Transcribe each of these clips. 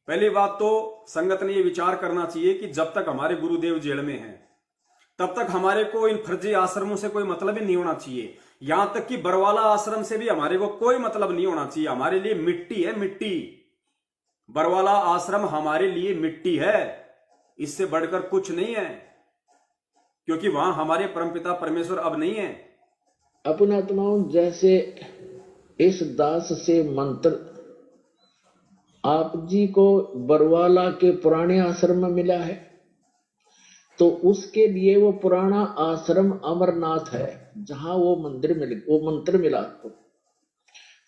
पहली बात तो संगत ने ये विचार करना चाहिए कि जब तक हमारे गुरुदेव जेल में हैं तब तक हमारे को इन फर्जी आश्रमों से कोई मतलब ही नहीं होना चाहिए। यहां तक कि बरवाला आश्रम से भी हमारे को कोई मतलब नहीं होना चाहिए। हमारे लिए मिट्टी है, मिट्टी। बरवाला आश्रम हमारे लिए मिट्टी है, इससे बढ़कर कुछ नहीं है, क्योंकि वहां हमारे परमपिता परमेश्वर अब नहीं है। अपन आत्माओं, जैसे इस दास से मंत्र आप जी को बरवाला के पुराने आश्रम में मिला है, तो उसके लिए वो पुराना आश्रम अमरनाथ है, जहां वो मंत्र मिला। तो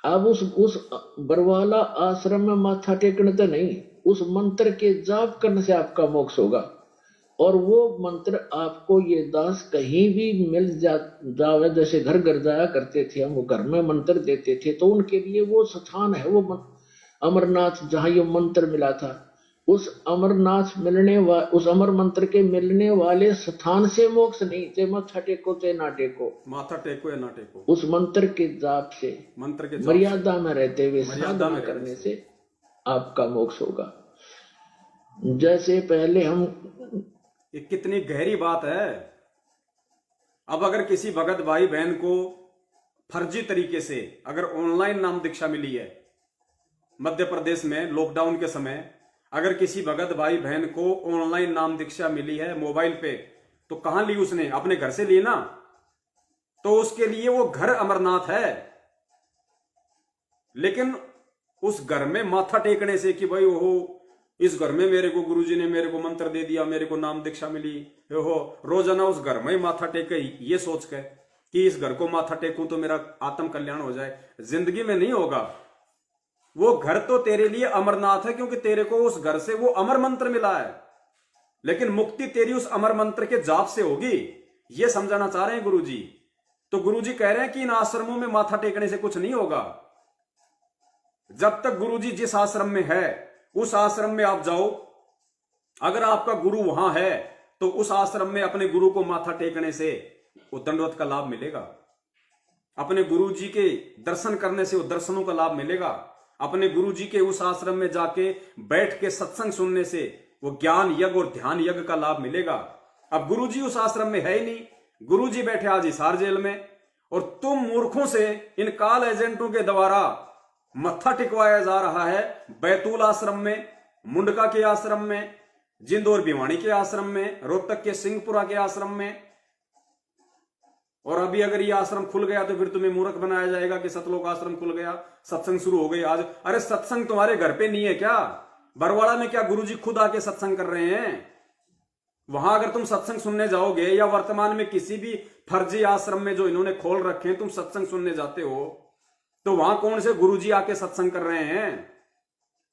अब उस बरवाला आश्रम में माथा टेकने तो नहीं, उस मंत्र के जाप करने से आपका मोक्ष होगा। और वो मंत्र आपको ये दास कहीं भी मिल जावे, जैसे घर घर जाया करते थे हम, वो घर में मंत्र देते थे, तो उनके लिए वो स्थान है, वो अमरनाथ, जहां ये मंत्र मिला था। उस अमरनाथ उस अमर मंत्र के मिलने वाले स्थान से मोक्ष नहीं, चाहे माथा टेको चाहे ना टेको, माथा टेको या ना टेको, उस मंत्र के जाप से, मंत्र के मर्यादा में रहते हुए साधना करने से आपका मोक्ष होगा। जैसे पहले हम, ये कितनी गहरी बात है। अब अगर किसी भगत भाई बहन को फर्जी तरीके से अगर ऑनलाइन नाम दीक्षा मिली है, मध्य प्रदेश में लॉकडाउन के समय अगर किसी भगत भाई बहन को ऑनलाइन नाम दीक्षा मिली है मोबाइल पे, तो कहां ली उसने? अपने घर से ली ना। तो उसके लिए वो घर अमरनाथ है। लेकिन उस घर में माथा टेकने से कि भाई ओहो, इस घर में मेरे को गुरुजी ने मेरे को मंत्र दे दिया, मेरे को नाम दीक्षा मिली, ओहो, रोजाना उस घर में ही माथा टेके, ये सोच के कि इस घर को माथा टेकूं तो मेरा आत्म कल्याण हो जाए, जिंदगी में नहीं होगा। वो घर तो तेरे लिए अमरनाथ है, क्योंकि तेरे को उस घर से वो अमर मंत्र मिला है, लेकिन मुक्ति तेरी उस अमर मंत्र के जाप से होगी। ये समझाना चाह रहे हैं गुरुजी। तो गुरुजी कह रहे हैं कि इन आश्रमों में माथा टेकने से कुछ नहीं होगा। जब तक गुरुजी जिस आश्रम में है उस आश्रम में आप जाओ, अगर आपका गुरु वहां है तो उस आश्रम में अपने गुरु को माथा टेकने से वो दंडवत का लाभ मिलेगा। अपने गुरुजी के दर्शन करने से वो दर्शनों का लाभ मिलेगा। अपने गुरुजी के उस आश्रम में जाके बैठ के सत्संग सुनने से वो ज्ञान यज्ञ और ध्यान यज्ञ का लाभ मिलेगा। अब गुरुजी उस आश्रम में है ही नहीं, गुरुजी बैठे आज हिसार जेल में, और तुम मूर्खों से इन काल एजेंटों के द्वारा मत्था टिकवाया जा रहा है बैतूल आश्रम में, मुंडका के आश्रम में, जिंद और भिवानी के आश्रम में, रोहतक के सिंहपुरा के आश्रम में। और अभी अगर ये आश्रम खुल गया तो फिर तुम्हें मूर्ख बनाया जाएगा कि सतलोक आश्रम खुल गया, सत्संग शुरू हो गई आज। अरे सत्संग तुम्हारे घर पे नहीं है क्या? बरवाड़ा में क्या गुरुजी खुद आके सत्संग कर रहे हैं? वहां अगर तुम सत्संग सुनने जाओगे, या वर्तमान में किसी भी फर्जी आश्रम में जो इन्होंने खोल रखे हैं तुम सत्संग सुनने जाते हो, तो वहां कौन से गुरुजी आके सत्संग कर रहे हैं?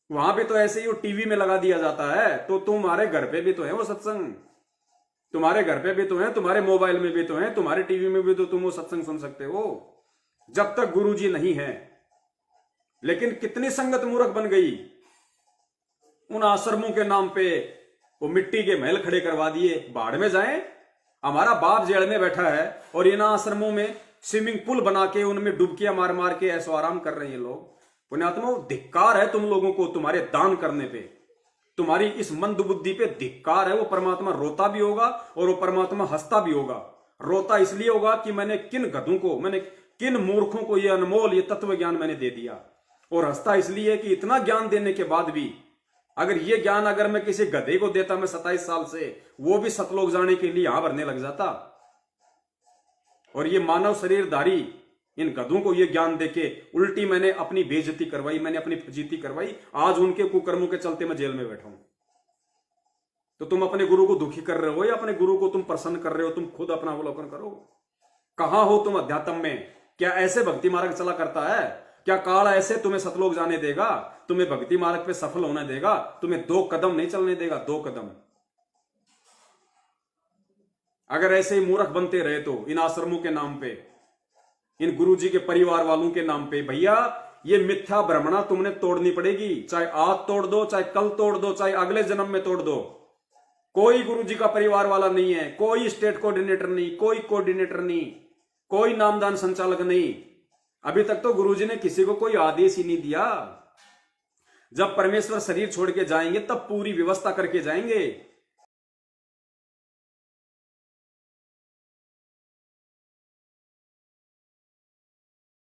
वहां भी तो ऐसे ही वो टीवी में लगा दिया जाता है। तो तुम्हारे घर पे भी तो है वो सत्संग, तुम्हारे घर पे भी तो है, तुम्हारे मोबाइल में भी तो है, तुम्हारे टीवी में भी तो तुम वो सत्संग सुन सकते हो, जब तक गुरुजी नहीं है। लेकिन कितनी संगत मूर्ख बन गई, उन आश्रमों के नाम पे वो मिट्टी के महल खड़े करवा दिए। बाढ़ में जाएं, हमारा बाप जेल में बैठा है और इन आश्रमों में स्विमिंग पूल बना के उनमें डुबकियां मार मार के ऐसो आराम कर रहे हैं लोग। पुण्यात्मा, धिक्कार है तुम लोगों को, तुम्हारे दान करने पे, तुम्हारी इस मंद बुद्धि पे धिक्कार है। वो परमात्मा रोता भी होगा और वो परमात्मा हंसता भी होगा। रोता इसलिए होगा कि मैंने किन गधों को, मैंने किन मूर्खों को ये अनमोल ये तत्व ज्ञान मैंने दे दिया, और हंसता इसलिए कि इतना ज्ञान देने के बाद भी अगर ये ज्ञान अगर मैं किसी गधे को देता, मैं 27 साल से, वो भी सतलोक जाने के लिए यहां भरने लग जाता। और ये मानव शरीरधारी इन गधों को ये ज्ञान देके उल्टी मैंने अपनी बेइज्जती करवाई, मैंने अपनी फजीती करवाई। आज उनके कुकर्मों के चलते मैं जेल में बैठा हूं। तो तुम अपने गुरु को दुखी कर रहे हो या अपने गुरु को तुम प्रसन्न कर रहे हो? तुम खुद अपना अवलोकन करो। कहां हो तुम अध्यात्म में? क्या ऐसे भक्ति मार्ग चला करता है? क्या काल ऐसे तुम्हें सतलोक जाने देगा? तुम्हें भक्ति मार्ग पे सफल होने देगा? तुम्हें 2 कदम नहीं चलने देगा, 2 कदम। अगर ऐसे ही मूर्ख बनते रहे तो इन आश्रमों के नाम पे, इन गुरुजी के परिवार वालों के नाम पे, भैया ये मिथ्या भ्रमणा तुमने तोड़नी पड़ेगी। चाहे आज तोड़ दो, चाहे कल तोड़ दो, चाहे अगले जन्म में तोड़ दो। कोई गुरुजी का परिवार वाला नहीं है, कोई स्टेट कोऑर्डिनेटर नहीं, कोई कोऑर्डिनेटर नहीं, कोई नामदान संचालक नहीं। अभी तक तो गुरुजी ने किसी को कोई आदेश ही नहीं दिया। जब परमेश्वर शरीर छोड़ के जाएंगे तब पूरी व्यवस्था करके जाएंगे।